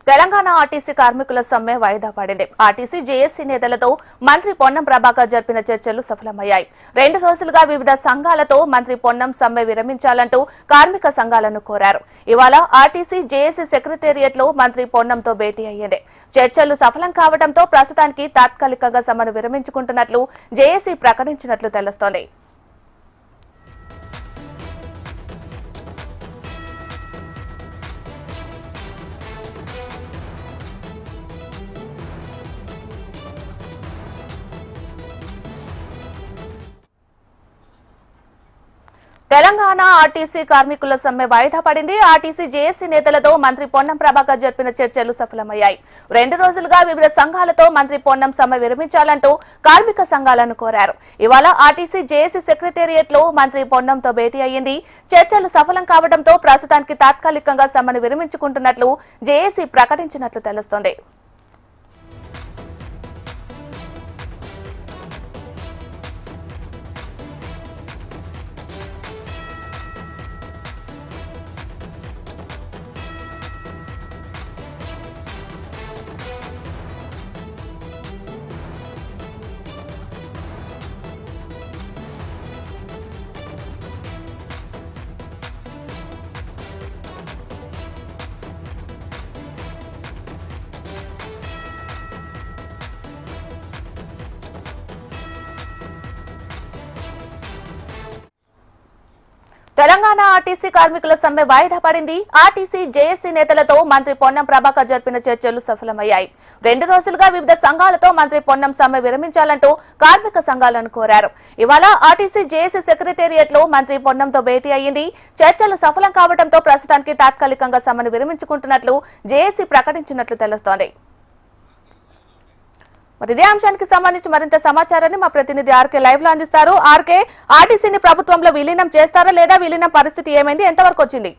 Telangana RTC కార్మికుల సమ్మె వాయిదా పడింది. ఆర్టీసీ జేఏసీ నేతలతో మంత్రి పొన్నం ప్రభాకర్ జరిపిన చర్చలు సఫలమయ్యాయి. 2 రోజులుగా వివిధ సంఘాలతో మంత్రి పొన్నం సమ్మె విరమించాలంటూ కార్మిక సంఘాలను కోరారు. ఇవాళ ఆర్టీసీ జేఏసీ సెక్రటేరియట్ లో మంత్రి పొన్నంతో భేటీ అయ్యింది. చర్చలు సఫలం కావడంతో ప్రస్తుతానికి తాత్కాలికంగా సమ్మెను విరమించుకుంటున్నట్లు జేఏసీ ప్రకటించినట్లు తెలుస్తోంది. తెలంగాణ ఆర్టీసీ కార్మికుల సమ్మె వాయిదా పడింది. ఆర్టీసీ జేఏసీ నేతలతో మంత్రి పొన్నం ప్రభాకర్ జరిపిన చర్చలు సఫలమయ్యాయి. 2 రోజులుగా వివిధ సంఘాలతో మంత్రి పొన్నం సమ్మె విరమించాలంటూ కార్మిక సంఘాలను కోరారు. ఇవాళ ఆర్టీసీ జేఏసీ సెక్రటేరియట్ లో మంత్రి పొన్నంతో భేటీ అయ్యింది. చర్చలు సఫలం కావడంతో ప్రస్తుతానికి తాత్కాలికంగా సమ్మెను విరమించుకుంటున్నట్లు జేఏసీ ప్రకటించినట్లు తెలుస్తోంది. తెలంగాణ ఆర్టీసీ కార్మికుల సమ్మె వాయిదా పడింది. ఆర్టీసీ జేఏసీ నేతలతో మంత్రి పొన్నం ప్రభాకర్ జరిపిన చర్చలు సఫలమయ్యాయి. 2 రోజులుగా వివిధ సంఘాలతో మంత్రి పొన్నం సమ్మె విరమించాలంటూ కార్మిక సంఘాలను కోరారు. ఇవాళ ఆర్టీసీ జేఏసీ సెక్రటేరియట్ లో మంత్రి పొన్నంతో భేటీ అయ్యింది. చర్చలు సఫలం కావడంతో ప్రస్తుతానికి తాత్కాలికంగా సమ్మెను విరమించుకుంటున్నట్లు జేఏసీ ప్రకటించినట్లు తెలుస్తోంది. మరి ఇదే అంశానికి సంబంధించి మరింత సమాచారాన్ని మా ప్రతినిధి ఆర్కే లైవ్ లో అందిస్తారు. ఆర్కే, ఆర్టీసీని ప్రభుత్వంలో విలీనం చేస్తారా లేదా విలీనం పరిస్థితి ఏమైంది, ఎంతవరకు వచ్చింది?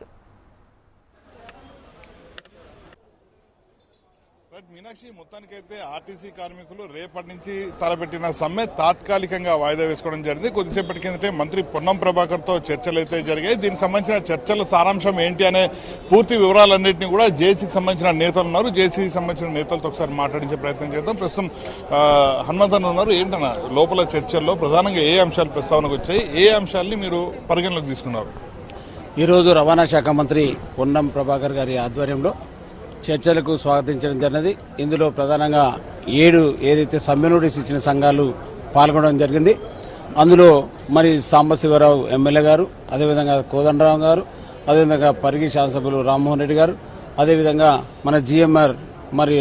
మీనాక్షి, మొత్తానికైతే ఆర్టీసీ కార్మికులు రేపటి నుంచి తలపెట్టిన సమ్మె తాత్కాలికంగా వాయిదా వేసుకోవడం జరిగింది. కొద్దిసేపటి కిందటే మంత్రి పొన్నం ప్రభాకర్ తో చర్చలు అయితే జరిగాయి. దీనికి సంబంధించిన చర్చల సారాంశం ఏంటి అనే పూర్తి వివరాలన్నింటినీ కూడా జేసీకి సంబంధించిన నేతలు ఉన్నారు. జేసీకి సంబంధించిన నేతలతో ఒకసారి మాట్లాడించే ప్రయత్నం చేద్దాం. ప్రస్తుతం హనుమంతన్ ఉన్నారు. ఏంటన్నా లోపల చర్చల్లో ప్రధానంగా ఏ అంశాలు ప్రస్తావనకు వచ్చాయి, ఏ అంశాలని మీరు పరిగణలోకి తీసుకున్నారు? ఈరోజు రవాణా శాఖ మంత్రి పొన్నం ప్రభాకర్ గారి ఆధ్వర్యంలో చర్చలకు స్వాగతించడం జరిగినది. ఇందులో ప్రధానంగా 7 ఏదైతే సమ్మె నోటీస్ ఇచ్చిన సంఘాలు పాల్గొనడం జరిగింది. అందులో మరి సాంబశివరావు ఎమ్మెల్యే గారు, అదేవిధంగా కోదండరావు గారు, అదేవిధంగా పరిగి శాసనసభ్యులు రామ్మోహన్ రెడ్డి గారు, అదేవిధంగా మన జిఎంఆర్ మరి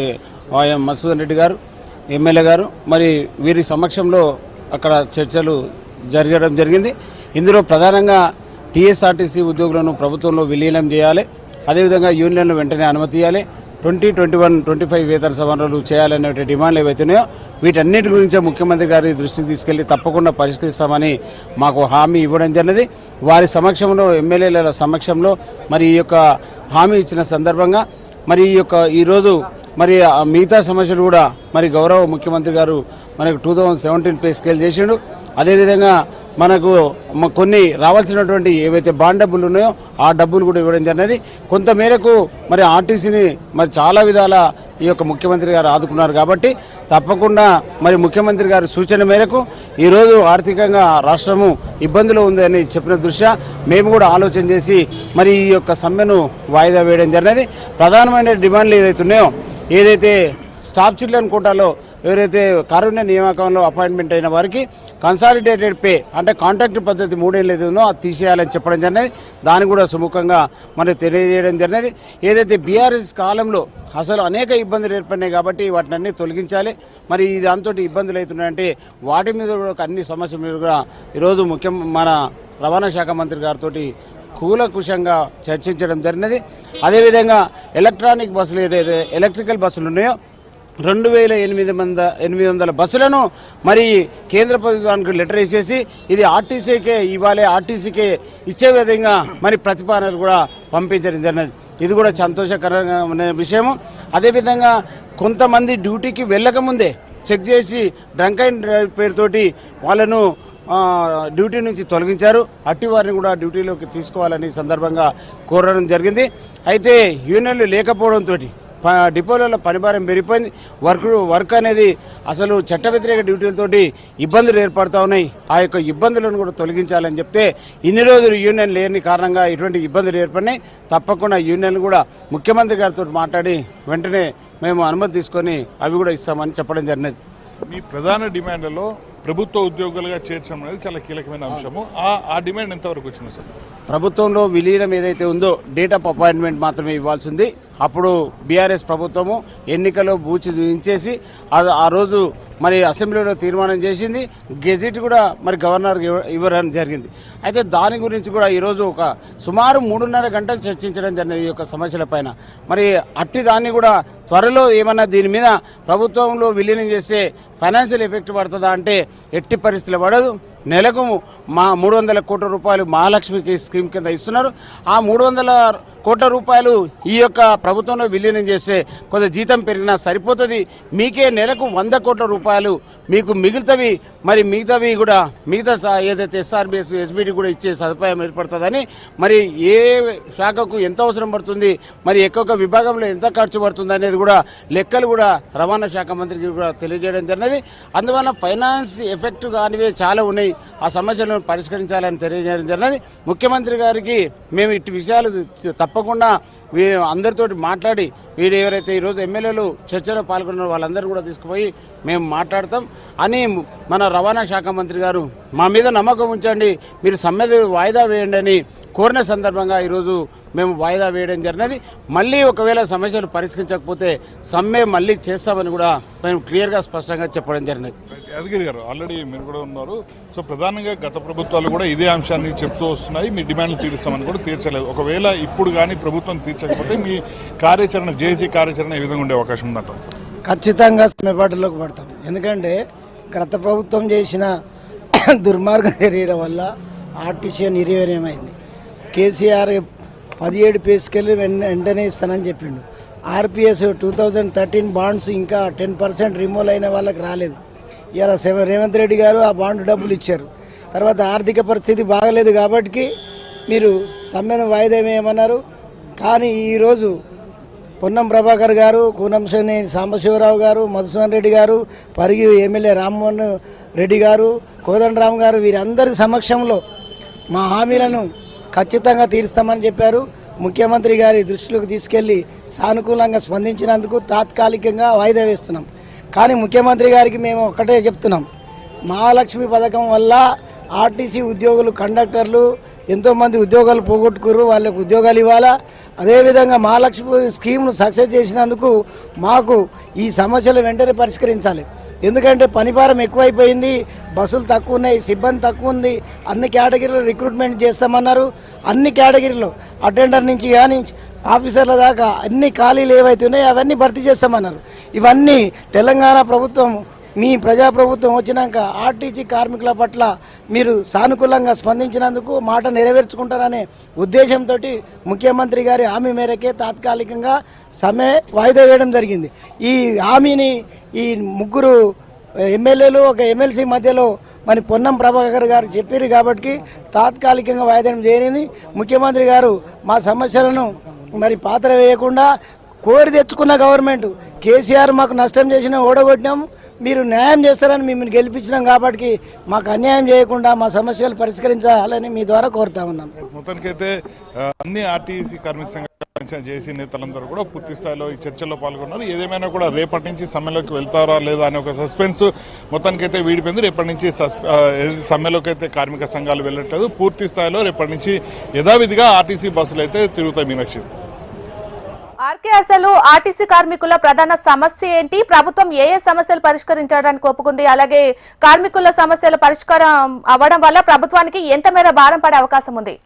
మసూదన్ రెడ్డి గారు ఎమ్మెల్యే గారు, మరి వీరి సమక్షంలో అక్కడ చర్చలు జరగడం జరిగింది. ఇందులో ప్రధానంగా టీఎస్ఆర్టీసీ ఉద్యోగులను ప్రభుత్వంలో విలీనం చేయాలి, అదేవిధంగా యూనియన్లు వెంటనే అనుమతి ఇవ్వాలి, 2021-25 వేతన సవరణలు చేయాలనే డిమాండ్లు ఏవైతున్నాయో వీటన్నిటి గురించే ముఖ్యమంత్రి గారి దృష్టికి తీసుకెళ్లి తప్పకుండా పరిష్కరిస్తామని మాకు హామీ ఇవ్వడం జరిగింది. వారి సమక్షంలో, ఎమ్మెల్యేల సమక్షంలో మరి ఈ యొక్క హామీ ఇచ్చిన సందర్భంగా మరి ఈరోజు మరి మిగతా సమస్యలు కూడా మరి గౌరవ ముఖ్యమంత్రి గారు మనకు 2017 పే స్కేల్ చేసిండు. అదేవిధంగా మనకు కొన్ని రావాల్సినటువంటి ఏవైతే బాండ్ డబ్బులు ఉన్నాయో ఆ డబ్బులు కూడా ఇవ్వడం జరిగినది. కొంతమేరకు మరి ఆర్టీసీని మరి చాలా విధాల ఈ యొక్క ముఖ్యమంత్రి గారు ఆదుకున్నారు. కాబట్టి తప్పకుండా మరి ముఖ్యమంత్రి గారి సూచన మేరకు ఈరోజు ఆర్థికంగా రాష్ట్రము ఇబ్బందులు ఉందని చెప్పిన దృష్ట్యా మేము కూడా ఆలోచన చేసి మరి ఈ యొక్క సమ్మెను వాయిదా వేయడం జరిగినది. ప్రధానమైన డిమాండ్లు ఏదైతే ఉన్నాయో, ఏదైతే స్టాఫ్ చిల్డ్రన్ కోటాలో ఎవరైతే కారుణ్య నియామకంలో అపాయింట్మెంట్ అయిన వారికి కన్సాలిడేటెడ్ పే అంటే కాంట్రాక్ట్ పద్ధతి 3 ఏళ్ళు ఏదైనా అది తీసేయాలని చెప్పడం జరిగినది. దాన్ని కూడా సుముఖంగా మనకు తెలియజేయడం జరిగినది. ఏదైతే బీఆర్ఎస్ కాలంలో అసలు అనేక ఇబ్బందులు ఏర్పడినాయి కాబట్టి వాటిని అన్ని తొలగించాలి. మరి దాంతో ఇబ్బందులు అవుతున్నాయంటే వాటి మీద కూడా అన్ని సమస్యల మీద కూడా ఈరోజు మన రవాణా శాఖ మంత్రి గారితో కూలంకషంగా చర్చించడం జరిగినది. అదేవిధంగా ఎలక్ట్రానిక్ బస్సులు ఏదైతే ఎలక్ట్రికల్ బస్సులు ఉన్నాయో 2800 బస్సులను మరి కేంద్ర ప్రభుత్వానికి లెటర్ వేసేసి ఇది ఆర్టీసీకే ఇవ్వాలి, ఆర్టీసీకే ఇచ్చే విధంగా మరి ప్రతిపాదనలు కూడా పంపించడం జరిగినది. ఇది కూడా సంతోషకరమైన విషయము. అదేవిధంగా కొంతమంది డ్యూటీకి వెళ్ళకముందే చెక్ చేసి డ్రంక్ అండ్ డ్రైవ్ పేరుతోటి వాళ్ళను డ్యూటీ నుంచి తొలగించారు. అట్టి వారిని కూడా డ్యూటీలోకి తీసుకోవాలని సందర్భంగా కోరడం జరిగింది. అయితే యూనియన్లు లేకపోవడంతో డిపోలలో పనిభారం పెరిగిపోయింది. వర్క్ అనేది అసలు చట్ట వ్యతిరేక డ్యూటీలతోటి ఇబ్బందులు ఏర్పడుతూ ఉన్నాయి. ఆ యొక్క ఇబ్బందులను కూడా తొలగించాలని చెప్తే ఇన్ని రోజులు యూనియన్ లేని కారణంగా ఇటువంటి ఇబ్బందులు ఏర్పడినాయి. తప్పకుండా యూనియన్ కూడా ముఖ్యమంత్రి గారితో మాట్లాడి వెంటనే మేము అనుమతి తీసుకొని అవి కూడా ఇస్తామని చెప్పడం జరిగినది. మీ ప్రధాన డిమాండ్లలో ప్రభుత్వ ఉద్యోగులుగా చేర్చడం అనేది చాలా కీలకమైన అంశము. ఆ డిమాండ్ ఎంతవరకు వచ్చింది సార్? ప్రభుత్వంలో విలీనం ఏదైతే ఉందో డేట్ ఆఫ్ అపాయింట్మెంట్ మాత్రమే ఇవ్వాల్సింది. అప్పుడు బీఆర్ఎస్ ప్రభుత్వము ఎన్నికలో బూచి చూపించేసి ఆ రోజు మరి అసెంబ్లీలో తీర్మానం చేసింది. గెజిట్ కూడా మరి గవర్నర్ ఇవ్వడం జరిగింది. అయితే దాని గురించి కూడా ఈరోజు ఒక సుమారు 3.5 గంటలు చర్చించడం జరిగింది ఈ యొక్క సమస్యల పైన. మరి అట్టి దాన్ని కూడా త్వరలో ఏమన్నా దీని మీద ప్రభుత్వంలో విలీనం చేస్తే ఫైనాన్షియల్ ఎఫెక్ట్ పడుతుందా అంటే ఎట్టి పరిస్థితులు పడదు. నెలకు 300 కోట్ల రూపాయలు మహాలక్ష్మికి స్కీమ్ కింద ఇస్తున్నారు. ఆ 300 కోట్ల రూపాయలు ఈ యొక్క ప్రభుత్వంలో విలీనం చేస్తే కొంత జీతం పెరిగినా సరిపోతుంది. మీకే నెలకు 100 కోట్ల రూపాయలు మీకు మిగులుతవి. మరి మిగతావి కూడా మిగతా ఏదైతే ఎస్ఆర్బిఎస్ ఎస్బిడి కూడా ఇచ్చే సదుపాయం ఏర్పడుతుందని, మరి ఏ శాఖకు ఎంత అవసరం పడుతుంది, మరి ఒక్కొక్క విభాగంలో ఎంత ఖర్చు పడుతుంది అనేది కూడా లెక్కలు కూడా రవాణా శాఖ మంత్రికి కూడా తెలియజేయడం జరిగినది. అందువల్ల ఫైనాన్స్ ఎఫెక్ట్ కానివే చాలా ఉన్నాయి. ఆ సమస్యలను పరిష్కరించాలని తెలియజేయడం జరిగినది. ముఖ్యమంత్రి గారికి మేము ఇటు విషయాలు తప్పకుండా అందరితోటి మాట్లాడి వీరు ఎవరైతే ఈరోజు ఎమ్మెల్యేలు చర్చలో పాల్గొన్నారో వాళ్ళందరూ కూడా తీసుకుపోయి మేము మాట్లాడతాం అని మన రవాణా శాఖ మంత్రి గారు మా మీద నమ్మకం ఉంచండి, మీరు సమ్మె వాయిదా వేయండి అని కోరిన సందర్భంగా ఈరోజు మేము వాయిదా వేయడం జరిగినది. మళ్ళీ ఒకవేళ సమస్యలు పరిష్కరించకపోతే సమ్మె మళ్ళీ చేస్తామని కూడా మేము క్లియర్గా స్పష్టంగా చెప్పడం జరిగినది. యాదగిరి గారు, ఆల్రెడీ మీరు కూడా ఉన్నారు. సో ప్రధానంగా గత ప్రభుత్వాలు కూడా ఇదే అంశాన్ని చెప్తూ వస్తున్నాయి. మీ డిమాండ్లు తీరుస్తామని కూడా తీర్చలేదు. ఒకవేళ ఇప్పుడు కానీ ప్రభుత్వం తీర్చకపోతే మీ కార్యాచరణ జేఏసీ కార్యాచరణ ఏ విధంగా ఉండే అవకాశం ఉందంట? ఖచ్చితంగా సమ్మెబాటులోకి పడతాం. ఎందుకంటే గత ప్రభుత్వం చేసిన దుర్మార్గ చర్యల వల్ల ఆర్టీసీ నిర్వీర్యమైంది. కేసీఆర్ 17 పే స్కేల్ వెంటనే ఇస్తానని చెప్పిండు. ఆర్పిఎస్ 2013 బాండ్స్ ఇంకా 10% రిమూవ్ అయిన వాళ్ళకి రాలేదు. ఇలా రేవంత్ రెడ్డి గారు ఆ బాండ్ డబ్బులు ఇచ్చారు. తర్వాత ఆర్థిక పరిస్థితి బాగలేదు కాబట్టి మీరు సమ్మెను వాయిదా వేయమన్నారు. కానీ ఈరోజు పొన్నం ప్రభాకర్ గారు, కూనంశని సాంబశివరావు గారు, మధుసూదన్ రెడ్డి గారు, పరిగి ఎమ్మెల్యే రామ్మోహన్ రెడ్డి గారు, కోదండరామ్ గారు వీరందరి సమక్షంలో మా హామీలను ఖచ్చితంగా తీరుస్తామని చెప్పారు. ముఖ్యమంత్రి గారి దృష్టిలోకి తీసుకెళ్లి సానుకూలంగా స్పందించినందుకు తాత్కాలికంగా వాయిదా వేస్తున్నాం. కానీ ముఖ్యమంత్రి గారికి మేము ఒక్కటే చెప్తున్నాం, మహాలక్ష్మి పథకం వల్ల ఆర్టీసీ ఉద్యోగులు, కండక్టర్లు ఎంతోమంది ఉద్యోగాలు పోగొట్టుకురు, వాళ్ళకు ఉద్యోగాలు ఇవ్వాలా. అదేవిధంగా మహాలక్ష్మి స్కీమ్ను సక్సెస్ చేసినందుకు మాకు ఈ సమస్యలు వెంటనే పరిష్కరించాలి. ఎందుకంటే పనిభారం ఎక్కువైపోయింది, బస్సులు తక్కువ ఉన్నాయి, సిబ్బంది తక్కువ ఉంది. అన్ని కేటగిరీలో రిక్రూట్మెంట్ చేస్తామన్నారు. అన్ని కేటగిరీలో అటెండర్ నుంచి కానీ ఆఫీసర్ల దాకా అన్ని ఖాళీలు ఏవైతే ఉన్నాయో అవన్నీ భర్తీ చేస్తామన్నారు. ఇవన్నీ తెలంగాణ ప్రభుత్వం, మీ ప్రజాప్రభుత్వం వచ్చినాక ఆర్టీసీ కార్మికుల పట్ల మీరు సానుకూలంగా స్పందించినందుకు మాట నెరవేర్చుకుంటారనే ఉద్దేశంతో ముఖ్యమంత్రి గారి హామీ మేరకే తాత్కాలికంగా సమ్మె వాయిదా వేయడం జరిగింది. ఈ హామీని ఈ 3 ఎమ్మెల్యేలు, 1 ఎమ్మెల్సీ మధ్యలో మరి పొన్నం ప్రభాకర్ గారు చెప్పారు కాబట్టి తాత్కాలికంగా వాయిదా జరిగింది. ముఖ్యమంత్రి గారు మా సమస్యలను మరి పాత్ర వేయకుండా కోరి తెచ్చుకున్న గవర్నమెంట్ కేసీఆర్ మాకు నష్టం చేసినా ఓడగొట్టినాం, మీరు న్యాయం చేస్తారని మిమ్మల్ని గెలిపించినాం కాబట్టి మాకు అన్యాయం చేయకుండా మా సమస్యలు పరిష్కరించాలని మీ ద్వారా కోరుతా ఉన్నాం. మొత్తానికైతే అన్ని ఆర్టీసీ కార్మిక సంఘాల జేసీ నేతలందరూ కూడా పూర్తి స్థాయిలో ఈ చర్చల్లో పాల్గొన్నారు. ఏదేమైనా కూడా రేపటి నుంచి సమ్మెలోకి వెళ్తారా లేదా అనే ఒక సస్పెన్స్ మొత్తానికైతే వీడిపోయింది. రేపటి నుంచి సమ్మెలోకి అయితే కార్మిక సంఘాలు వెళ్ళట్లేదు. పూర్తి స్థాయిలో రేపటి నుంచి యథావిధిగా ఆర్టీసీ బస్సులు అయితే తిరుగుతాయి. మీనాక్షి, ఆర్కే, అసలు ఆర్టీసీ కార్మికుల ప్రధాన సమస్య ఏంటి? ప్రభుత్వం ఏ సమస్యలు పరిష్కరించడానికి ఒప్పుకుంది? అలాగే కార్మికుల సమస్యల పరిష్కారం అవ్వడం వల్ల ప్రభుత్వానికి ఎంత మేర భారం పడే అవకాశం ఉంది?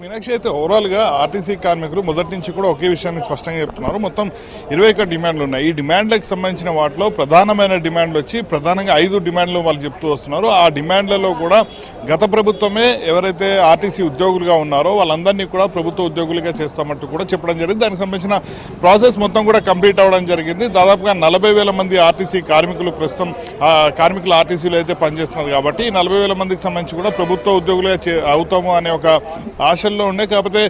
మీనాక్షి, అయితే ఓవరాల్ గా ఆర్టీసీ కార్మికులు మొదటి నుంచి కూడా ఒకే విషయాన్ని స్పష్టంగా చెప్తున్నారు. మొత్తం 21 డిమాండ్లు ఉన్నాయి. ఈ డిమాండ్లకు సంబంధించిన వాటిలో ప్రధానమైన డిమాండ్లు వచ్చి ప్రధానంగా 5 డిమాండ్లు వాళ్ళు చెప్తూ వస్తున్నారు. ఆ డిమాండ్లలో కూడా గత ప్రభుత్వమే ఎవరైతే ఆర్టీసీ ఉద్యోగులుగా ఉన్నారో వాళ్ళందరినీ కూడా ప్రభుత్వ ఉద్యోగులుగా చేస్తామంటూ కూడా చెప్పడం జరిగింది. దానికి సంబంధించిన ప్రాసెస్ మొత్తం కూడా కంప్లీట్ అవ్వడం జరిగింది. దాదాపుగా 40,000 మంది ఆర్టీసీ కార్మికులు ప్రస్తుతం కార్మికులు ఆర్టీసీలో అయితే పనిచేస్తున్నారు కాబట్టి 40,000 మందికి సంబంధించి కూడా ప్రభుత్వ ఉద్యోగులుగా అవుతాము అనే ఒక ఆశల్లో ఉండే. కాకపోతే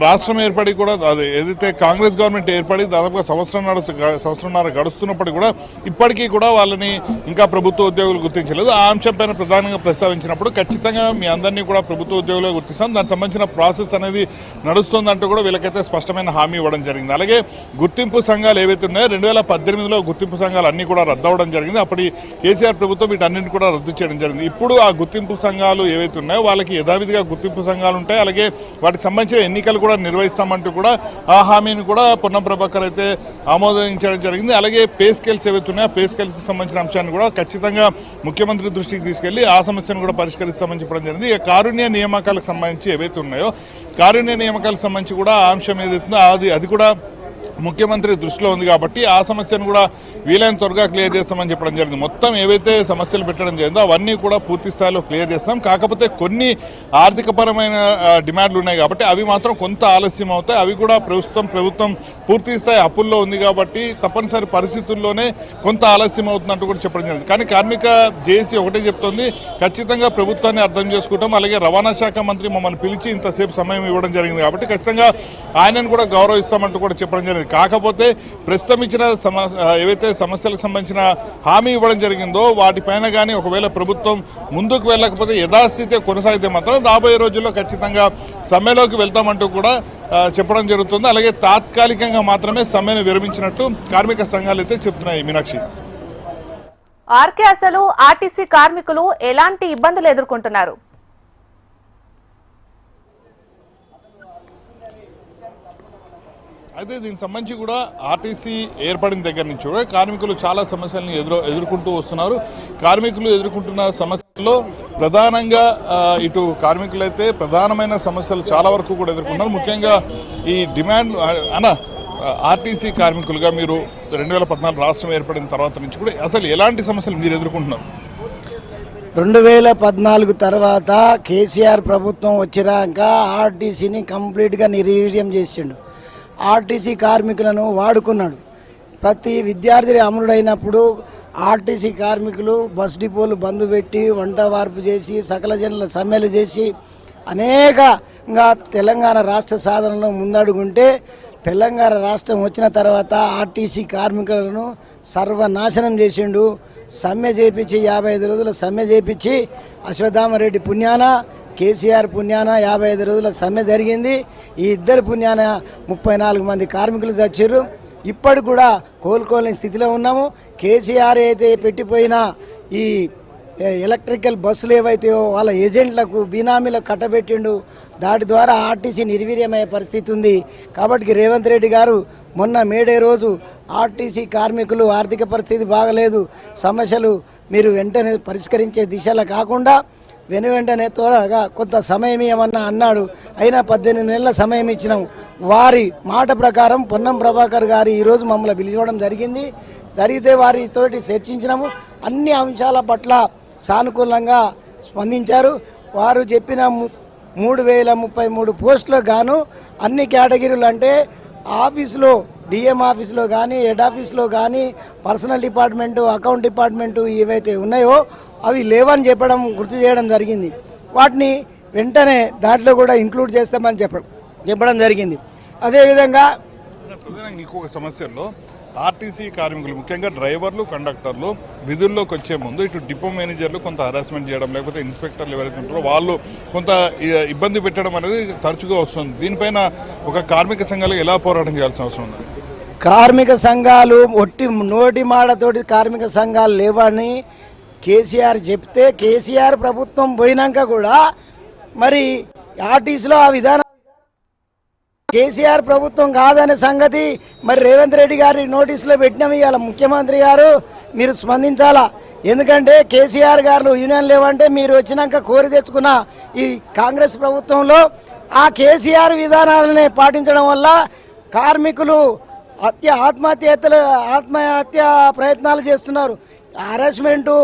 రాష్ట్రం ఏర్పడి కూడా అది ఏదైతే కాంగ్రెస్ గవర్నమెంట్ ఏర్పడి దాదాపుగా సంవత్సరంన్నర గడుస్తున్నప్పటికీ కూడా ఇప్పటికీ కూడా వాళ్ళని ఇంకా ప్రభుత్వ ఉద్యోగులు గుర్తించలేదు. ఆ అంశంపైన ప్రధానంగా ప్రస్తావించినప్పుడు ఖచ్చితంగా మీ అందరినీ కూడా ప్రభుత్వ ఉద్యోగులుగా గుర్తిస్తాం, దానికి సంబంధించిన ప్రాసెస్ అనేది నడుస్తుందంటూ కూడా వీళ్ళకైతే స్పష్టమైన హామీ ఇవ్వడం జరిగింది. అలాగే గుర్తింపు సంఘాలు ఏవైతే ఉన్నాయో 2018లో గుర్తింపు సంఘాలు అన్ని కూడా రద్దు అవ్వడం జరిగింది. అప్పటి కేసీఆర్ ప్రభుత్వం వీటన్నింటిని కూడా రద్దు చేయడం జరిగింది. ఇప్పుడు ఆ గుర్తింపు సంఘాలు ఏవైతే ఉన్నాయో వాళ్ళకి యథావిధిగా గుర్తింపు సంఘాలు ఉంటాయి. అలాగే వాటికి సంబంధించిన ఎన్నికలు కూడా నిర్వహిస్తామంటూ కూడా ఆ హామీని కూడా పొన్నం ప్రభాకర్ అయితే ఆమోదించడం జరిగింది. అలాగే పే స్కేల్స్ ఏవైతే ఉన్నాయో పే స్కేల్స్కి సంబంధించిన అంశాన్ని కూడా ఖచ్చితంగా ముఖ్యమంత్రి దృష్టికి తీసుకెళ్లి ఆ సమస్యను కూడా పరిష్కరిస్తామని చెప్పడం జరిగింది. ఇక కారుణ్య నియామకాలకు సంబంధించి ఏవైతే ఉన్నాయో కారుణ్య నియామకాలకు సంబంధించి కూడా ఆ అంశం ఏదైతుందో అది కూడా ముఖ్యమంత్రి దృష్టిలో ఉంది కాబట్టి ఆ సమస్యను కూడా వీలైన త్వరగా క్లియర్ చేస్తామని చెప్పడం జరిగింది. మొత్తం ఏవైతే సమస్యలు పెట్టడం జరిగిందో అవన్నీ కూడా పూర్తి స్థాయిలో క్లియర్ చేస్తాం. కాకపోతే కొన్ని ఆర్థికపరమైన డిమాండ్లు ఉన్నాయి కాబట్టి అవి మాత్రం కొంత ఆలస్యం అవుతాయి. అవి కూడా ప్రభుత్వం పూర్తి స్థాయి అప్పుల్లో ఉంది కాబట్టి తప్పనిసరి పరిస్థితుల్లోనే కొంత ఆలస్యం అవుతున్నట్టు కూడా చెప్పడం జరిగింది. కానీ కార్మిక జేఏసీ ఒకటే చెప్తోంది, ఖచ్చితంగా ప్రభుత్వాన్ని అర్థం చేసుకుంటాం. అలాగే రవాణా శాఖ మంత్రి మమ్మల్ని పిలిచి ఇంతసేపు సమయం ఇవ్వడం జరిగింది కాబట్టి ఖచ్చితంగా ఆయనను కూడా గౌరవిస్తామంటూ కూడా చెప్పడం జరిగింది. కాకపోతే ప్రస్తుతం ఇచ్చిన ఏవైతే సమస్యలకు సంబంధించిన హామీ ఇవ్వడం జరిగిందో వాటిపైన కానీ ఒకవేళ ప్రభుత్వం ముందుకు వెళ్ళకపోతే యథాస్థితి కొనసాగితే మాత్రం రాబోయే రోజుల్లో ఖచ్చితంగా సమ్మెలోకి వెళ్తామంటూ కూడా చెప్పడం జరుగుతుంది. అలాగే తాత్కాలికంగా మాత్రమే సమ్మెను విరమించినట్టు కార్మిక సంఘాలు అయితే చెప్తున్నాయి. మీనాక్షి, ఆర్కే అసలు ఆర్టీసీ కార్మికులు ఎలాంటి ఇబ్బందులు ఎదుర్కొంటున్నారు? అయితే దీనికి సంబంధించి కూడా ఆర్టీసీ ఏర్పడిన దగ్గర నుంచి కూడా కార్మికులు చాలా సమస్యలను ఎదుర్కొంటూ వస్తున్నారు. కార్మికులు ఎదుర్కొంటున్న సమస్యల్లో ప్రధానంగా ఇటు కార్మికులైతే ప్రధానమైన సమస్యలు చాలా వరకు కూడా ఎదుర్కొంటున్నారు. ముఖ్యంగా ఈ డిమాండ్ ఆర్టీసీ కార్మికులుగా మీరు 2014 రాష్ట్రం ఏర్పడిన తర్వాత నుంచి కూడా అసలు ఎలాంటి సమస్యలు మీరు ఎదుర్కొంటున్నారు? 2014 తర్వాత కేసీఆర్ ప్రభుత్వం వచ్చినాక ఆర్టీసీని కంప్లీట్గా నిర్వీర్యం చేసిండు. ఆర్టీసీ కార్మికులను వాడుకున్నాడు. ప్రతి విద్యార్థి అమరుడైనప్పుడు ఆర్టీసీ కార్మికులు బస్ డిపోలు బంద్ పెట్టి వంట వార్పు చేసి సకల జనుల సమ్మెలు చేసి అనేకంగా తెలంగాణ రాష్ట్ర సాధనలో ముందడుగుంటే తెలంగాణ రాష్ట్రం వచ్చిన తర్వాత ఆర్టీసీ కార్మికులను సర్వనాశనం చేసిండు. సమ్మె చేపించి 55 రోజుల సమ్మె చేపించి అశ్వత్థామరెడ్డి పుణ్యాన కేసీఆర్ పుణ్యాన 55 రోజుల సమ్మె జరిగింది. ఈ ఇద్దరు పుణ్యాన 34 మంది కార్మికులు చచ్చారు. ఇప్పటి కూడా కోలుకోలేని స్థితిలో ఉన్నాము. కేసీఆర్ అయితే పెట్టిపోయిన ఈ ఎలక్ట్రికల్ బస్సులు ఏవైతాయో వాళ్ళ ఏజెంట్లకు బినామీలకు కట్టబెట్టిండు. దాటి ద్వారా ఆర్టీసీ నిర్వీర్యమయ్యే పరిస్థితి ఉంది. కాబట్టి రేవంత్ రెడ్డి గారు మొన్న మేడే రోజు ఆర్టీసీ కార్మికులు ఆర్థిక పరిస్థితి బాగలేదు, సమస్యలు మీరు వెంటనే పరిష్కరించే దిశలో కాకుండా వెంటనే త్వరగా కొంత సమయం ఏమన్నా అన్నాడు. అయినా 18 నెలల సమయం ఇచ్చినాం. వారి మాట ప్రకారం పొన్నం ప్రభాకర్ గారు ఈరోజు మమ్మల్ని పిలిచడం జరిగితే వారితోటి చర్చించినాము. అన్ని అంశాల పట్ల సానుకూలంగా స్పందించారు. వారు చెప్పిన 3033 పోస్టులకు గాను అన్ని కేటగిరీలు అంటే ఆఫీసులో డిఎం ఆఫీసులో కానీ హెడ్ ఆఫీస్లో కానీ పర్సనల్ డిపార్ట్మెంటు అకౌంట్ డిపార్ట్మెంటు ఏవైతే ఉన్నాయో అవి లేవని గుర్తు చేయడం జరిగింది. వాటిని వెంటనే దాంట్లో కూడా ఇంక్లూడ్ చేస్తామని చెప్పడం జరిగింది. అదేవిధంగా ఇంకొక సమస్యల్లో ఆర్టీసీ కార్మికులు ముఖ్యంగా డ్రైవర్లు కండక్టర్లు విధుల్లోకి వచ్చే ముందు ఇటు డిపో మేనేజర్లు కొంత హరాస్మెంట్ చేయడం లేకపోతే ఇన్స్పెక్టర్లు ఎవరైతే ఉంటారో వాళ్ళు కొంత ఇబ్బంది పెట్టడం అనేది తరచుగా వస్తుంది. దీనిపైన ఒక కార్మిక సంఘాలు ఎలా పోరాటం చేయాల్సిన అవసరం ఉంది? కార్మిక సంఘాలు నోటి మాటతోటి కార్మిక సంఘాలు లేవని కేసీఆర్ చెప్తే కేసీఆర్ ప్రభుత్వం పోయినాక కూడా మరి ఆర్టీసీలో ఆ విధానం కేసీఆర్ ప్రభుత్వం కాదనే సంగతి మరి రేవంత్ రెడ్డి గారి నోటీసులో పెట్టినాం. ఇవాళ ముఖ్యమంత్రి గారు మీరు స్పందించాలా. ఎందుకంటే కేసీఆర్ గారు యూనియన్ లేవంటే మీరు వచ్చినాక కోరి తెచ్చుకున్న ఈ కాంగ్రెస్ ప్రభుత్వంలో ఆ కేసీఆర్ విధానాలని పాటించడం వల్ల కార్మికులు ఆత్మహత్య ప్రయత్నాలు చేస్తున్నారు. హరాస్మెంటు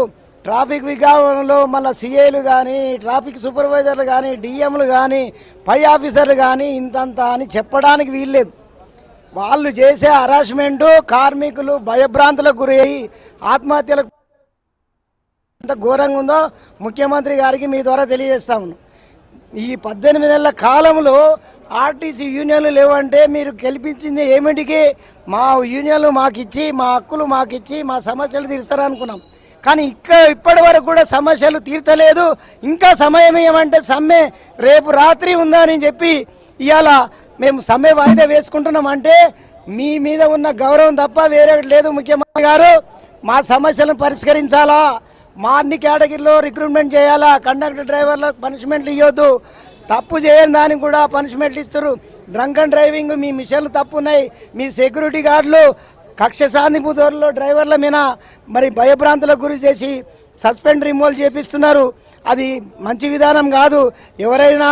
ట్రాఫిక్ విభాగంలో మళ్ళీ సిఐలు కానీ ట్రాఫిక్ సూపర్వైజర్లు కానీ డిఎంలు కానీ పై ఆఫీసర్లు కానీ ఇంతంత అని చెప్పడానికి వీల్లేదు. వాళ్ళు చేసే హరాస్మెంటు కార్మికులు భయభ్రాంతులకు గురయ్యి ఆత్మహత్యలకు ఎంత ఘోరంగా ఉందో ముఖ్యమంత్రి గారికి మీ ద్వారా తెలియజేస్తాము. ఈ 18 నెలల కాలంలో ఆర్టీసీ యూనియన్లు లేవంటే మీరు గెలిపించింది ఏమిటికి? మా యూనియన్లు మాకిచ్చి, మా హక్కులు మాకిచ్చి, మా సమస్యలు తీరుస్తారనుకున్నాం. కానీ ఇప్పటి వరకు కూడా సమస్యలు తీర్చలేదు. ఇంకా సమయం ఏమంటే సమ్మె రేపు రాత్రి ఉందని చెప్పి ఇవాళ మేము సమ్మె వాయిదా వేసుకుంటున్నాం. అంటే మీ మీద ఉన్న గౌరవం తప్ప వేరే లేదు. ముఖ్యమంత్రి గారు మా సమస్యలను పరిష్కరించాలా, మా అన్ని కేటగిరీలో రిక్రూట్మెంట్ చేయాలా, కండక్టర్ డ్రైవర్లకు పనిష్మెంట్లు ఇవ్వద్దు, తప్పు చేయని దానికి కూడా పనిష్మెంట్లు ఇస్తారు. డ్రంక్ అండ్ డ్రైవింగ్ మీ మిషన్లు తప్పు ఉన్నాయి, మీ సెక్యూరిటీ గార్డులు కక్ష సాధింపు ధోరణిలో డ్రైవర్ల మీద మరి భయభ్రాంతులకు గురి చేసి సస్పెండ్ రిమూవల్ చేపిస్తున్నారు. అది మంచి విధానం కాదు. ఎవరైనా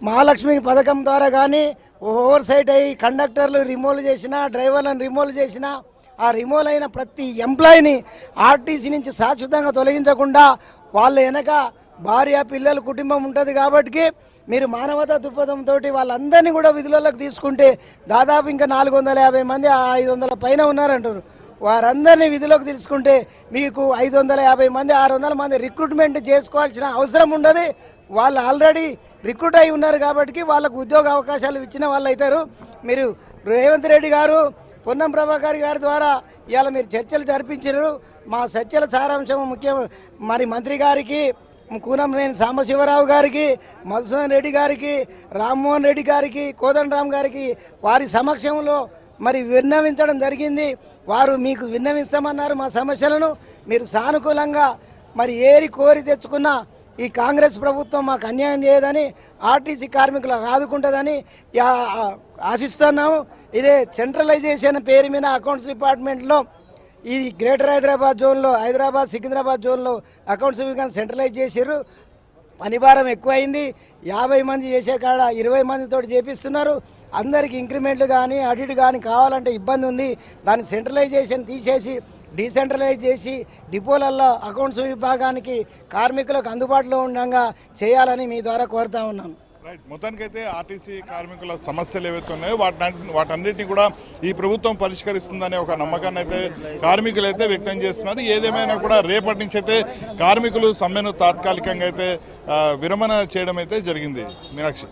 మహాలక్ష్మి పథకం ద్వారా కానీ ఓవర్ సైట్ అయ్యి కండక్టర్లు రిమూవల్ చేసినా, డ్రైవర్లను రిమూవల్ చేసినా, ఆ రిమూవల్ అయిన ప్రతి ఎంప్లాయీని ఆర్టీసీ నుంచి శాశ్వతంగా తొలగించకుండా వాళ్ళ వెనక భార్య పిల్లలు కుటుంబం ఉంటుంది. కాబట్టి మీరు మానవతా దృక్పథంతో వాళ్ళందరినీ కూడా విధులకు తీసుకుంటే దాదాపు ఇంకా 450 మంది 500 పైన ఉన్నారంటారు. వారందరినీ విధులకు తీసుకుంటే మీకు 550 మంది 600 మంది రిక్రూట్మెంట్ చేసుకోవాల్సిన అవసరం ఉండదు. వాళ్ళు ఆల్రెడీ రిక్రూట్ అయి ఉన్నారు కాబట్టి వాళ్ళకు ఉద్యోగ అవకాశాలు ఇచ్చిన వాళ్ళు అవుతారు. మీరు రేవంత్ రెడ్డి గారు, పొన్నం ప్రభాకర్ గారి ద్వారా ఇవాళ మీరు చర్చలు జరిపించారు. మా చర్చల సారాంశం ముఖ్యం మరి మంత్రి గారికి, కూనంనేని సాంబశివరావు గారికి, మధుసూదన్ రెడ్డి గారికి, రామ్మోహన్ రెడ్డి గారికి, కోదండరామ్ గారికి వారి సమక్షంలో మరి విన్నవించడం జరిగింది. వారు మీకు విన్నవిస్తామన్నారు మా సమస్యలను. మీరు సానుకూలంగా మరి ఏరి కోరి తెచ్చుకున్న ఈ కాంగ్రెస్ ప్రభుత్వం మాకు అన్యాయం చేయదని, ఆర్టీసీ కార్మికులకు ఆదుకుంటుందని ఆశిస్తున్నాము. ఇదే సెంట్రలైజేషన్ పేరు మీద అకౌంట్స్ డిపార్ట్మెంట్లో ఈ గ్రేటర్ హైదరాబాద్ జోన్లో, హైదరాబాద్ సికింద్రాబాద్ జోన్లో అకౌంట్స్ విభాగాన్ని సెంట్రలైజ్ చేసారు. పనిభారం ఎక్కువైంది. 50 మంది చేసే కాడ 20 మందితో చేపిస్తున్నారు. అందరికీ ఇంక్రిమెంట్లు కానీ ఆడిట్ కానీ కావాలంటే ఇబ్బంది ఉంది. దాన్ని సెంట్రలైజేషన్ తీసేసి డీసెంట్రలైజ్ చేసి డిపోలలో అకౌంట్స్ విభాగానికి కార్మికులకు అందుబాటులో ఉండగా చేయాలని మీ ద్వారా కోరుతా ఉన్నాను. రైట్, మొత్తానికైతే ఆర్టీసీ కార్మికుల సమస్యలు ఏవైతే ఉన్నాయో వాటన్నిటిని కూడా ఈ ప్రభుత్వం పరిష్కరిస్తుందనే ఒక నమ్మకాన్ని అయితే కార్మికులు అయితే వ్యక్తం చేస్తున్నారు. ఏదేమైనా కూడా రేపటి నుంచి అయితే కార్మికులు సమ్మెను తాత్కాలికంగా అయితే విరమణ చేయడం అయితే జరిగింది. మీనాక్షి,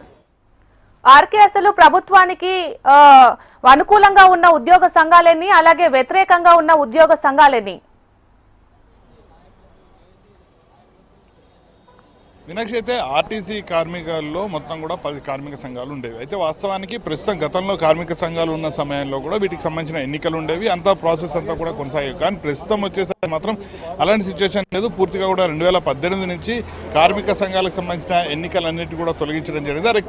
ఆర్కే, అసలు ప్రభుత్వానికి అనుకూలంగా ఉన్న ఉద్యోగ సంఘాలన్నీ, అలాగే వ్యతిరేకంగా ఉన్న ఉద్యోగ సంఘాలన్నీ? మీనాక్షి, అయితే ఆర్టీసీ కార్మికుల్లో మొత్తం కూడా 10 కార్మిక సంఘాలు ఉండేవి. అయితే వాస్తవానికి ప్రస్తుతం గతంలో కార్మిక సంఘాలు ఉన్న సమయంలో కూడా వీటికి సంబంధించిన ఎన్నికలు ఉండేవి. అంతా ప్రాసెస్ అంతా కూడా కొనసాగేవి. కానీ ప్రస్తుతం వచ్చేసరికి మాత్రం అలాంటి సిచ్యువేషన్ లేదు. పూర్తిగా కూడా 2018 నుంచి కార్మిక సంఘాలకు సంబంధించిన ఎన్నికలన్నింటి కూడా తొలగించడం జరిగింది. అదే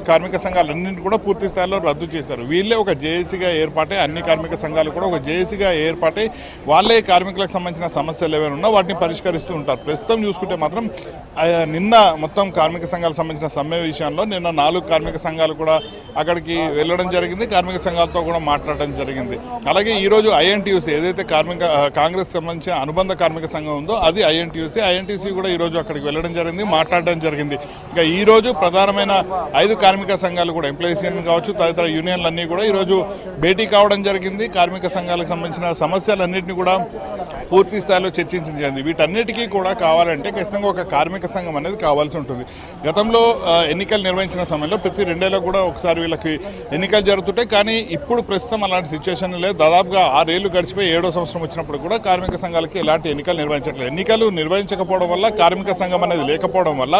కార్మిక సంఘాలన్నింటి కూడా పూర్తి స్థాయిలో రద్దు చేశారు. వీళ్ళే ఒక జేఏసీగా ఏర్పాటే, అన్ని కార్మిక సంఘాలు కూడా ఒక జేఏసీగా ఏర్పాటే వాళ్ళే కార్మికులకు సంబంధించిన సమస్యలు ఏమైనా ఉన్నా వాటిని పరిష్కరిస్తూ ఉంటారు. ప్రస్తుతం చూసుకుంటే మాత్రం నిన్న మొత్తం కార్మిక సంఘాలకు సంబంధించిన సమ్మె విషయంలో నిన్న 4 కార్మిక సంఘాలు కూడా అక్కడికి వెళ్ళడం జరిగింది. కార్మిక సంఘాలతో కూడా మాట్లాడడం జరిగింది. అలాగే ఈ రోజు ఐఎన్టీయూసీ ఏదైతే కాంగ్రెస్ సంబంధించిన అనుబంధ కార్మిక సంఘం ఉందో అది ఐఎన్టీసీ కూడా ఈ రోజు అక్కడికి వెళ్ళడం జరిగింది, మాట్లాడడం జరిగింది. ఇంకా ఈ రోజు ప్రధానమైన 5 కార్మిక సంఘాలు కూడా ఎంప్లాయీస్ యూనియన్ కావచ్చు, తదితర యూనియన్లన్నీ కూడా ఈ రోజు భేటీ కావడం జరిగింది. కార్మిక సంఘాలకు సంబంధించిన సమస్యలన్నింటినీ కూడా పూర్తి స్థాయిలో చర్చించడం జరిగింది. వీటన్నిటికీ కూడా కావాలంటే ఖచ్చితంగా ఒక కార్మిక సంఘం అనేది కావాల్సి ఉంటుంది. గతంలో ఎన్నికలు నిర్వహించిన సమయంలో ప్రతి 2 ఏళ్ళకు కూడా ఒకసారి వీళ్ళకి ఎన్నికలు జరుగుతుంటాయి. కానీ ఇప్పుడు ప్రస్తుతం అలాంటి సిచ్యువేషన్ లేదు. దాదాపుగా 6 ఏళ్లు గడిచిపోయి 7వ సంవత్సరం వచ్చినప్పుడు కూడా కార్మిక సంఘాలకి ఎలాంటి ఎన్నికలు నిర్వహించట్లేదు. ఎన్నికలు నిర్వహించకపోవడం వల్ల, కార్మిక సంఘం అనేది లేకపోవడం వల్ల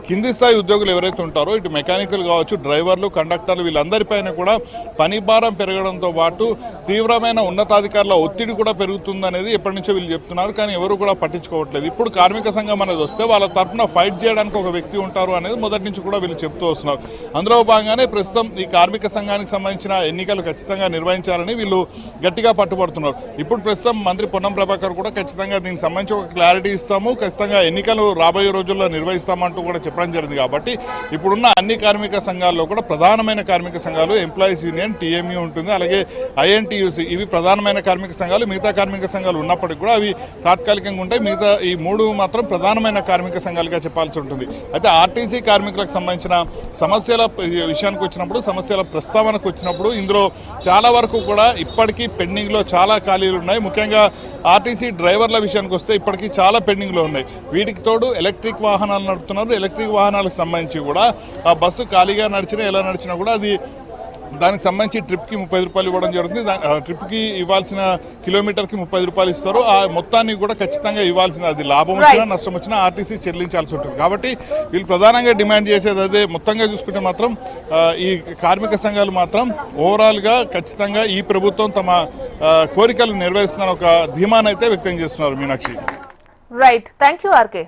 కింది స్థాయి ఉద్యోగులు ఎవరైతే ఉంటారో ఇటు మెకానికల్ కావచ్చు, డ్రైవర్లు, కండక్టర్లు వీళ్ళందరిపైన కూడా పని భారం పెరగడంతో పాటు తీవ్రమైన ఉన్నతాధికారుల ఒత్తిడి కూడా పెరుగుతుందనేది ఎప్పటి నుంచో వీళ్ళు చెప్తున్నారు. కానీ ఎవరు కూడా పట్టించుకోవట్లేదు. ఇప్పుడు కార్మిక సంఘం అనేది వస్తే వాళ్ళ తరఫున ఫైట్ చేయడానికి ఒక వ్యక్తి ఉంటారు అనేది మొదటి నుంచి కూడా వీళ్ళు చెప్తూ వస్తున్నారు. అందులో భాగంగానే ప్రస్తుతం ఈ కార్మిక సంఘానికి సంబంధించిన ఎన్నికలు ఖచ్చితంగా నిర్వహించాలని వీళ్ళు గట్టిగా పట్టుబడుతున్నారు. ఇప్పుడు ప్రస్తుతం మంత్రి పొన్నం ప్రభాకర్ కూడా ఖచ్చితంగా దీనికి సంబంధించి ఒక క్లారిటీ ఇస్తాము, ఖచ్చితంగా ఎన్నికలు రాబోయే రోజుల్లో నిర్వహిస్తామంటూ కూడా చెప్పడం జరిగింది. కాబట్టి ఇప్పుడున్న అన్ని కార్మిక సంఘాల్లో కూడా ప్రధానమైన కార్మిక సంఘాలు ఎంప్లాయీస్ యూనియన్, టీఎంయూ ఉంటుంది, అలాగే ఐఎన్టీయూసీ, ఇవి ప్రధానమైన కార్మిక సంఘాలు. మిగతా కార్మిక సంఘాలు ఉన్నప్పటికీ కూడా అవి తాత్కాలికంగా ఉంటాయి. మిగతా ఈ 3 మాత్రం ప్రధానమైన కార్మిక సంఘాలుగా చెప్పాల్సి ఉంటుంది. అయితే ఆర్టీసీ కార్మికులకు సంబంధించిన సమస్యల విషయానికి వచ్చినప్పుడు, సమస్యల ప్రస్తావనకు వచ్చినప్పుడు ఇందులో చాలా వరకు కూడా ఇప్పటికీ పెండింగ్లో చాలా ఖాళీలు ఉన్నాయి. ముఖ్యంగా ఆర్టీసీ డ్రైవర్ల విషయానికి వస్తే ఇప్పటికీ చాలా పెండింగ్ లో ఉన్నాయి. వీటికి తోడు ఎలక్ట్రిక్ వాహనాలు నడుపుతున్నారు. ఎలక్ట్రిక్ వాహనాలకు సంబంధించి కూడా ఆ బస్సు ఖాళీగా నడిచినా ఎలా నడిచినా కూడా అది దానికి సంబంధించి ట్రిప్కి 30 రూపాయలు ఇవ్వడం జరుగుతుంది. ట్రిప్కి ఇవ్వాల్సిన కిలోమీటర్కి 30 రూపాయలు ఇస్తారు. ఆ మొత్తాన్ని కూడా ఖచ్చితంగా ఇవ్వాల్సింది, అది లాభం వచ్చినా నష్టం వచ్చినా ఆర్టీసీ చెల్లించాల్సి ఉంటుంది. కాబట్టి వీళ్ళు ప్రధానంగా డిమాండ్ చేసేది అదే. మొత్తంగా చూసుకుంటే మాత్రం ఈ కార్మిక సంఘాలు మాత్రం ఓవరాల్గా ఖచ్చితంగా ఈ ప్రభుత్వం తమ కోరికలు నెరవేరుస్తున్న ఒక ధీమానైతే వ్యక్తం చేస్తున్నారు. Meenakshi. Right, thank you RK.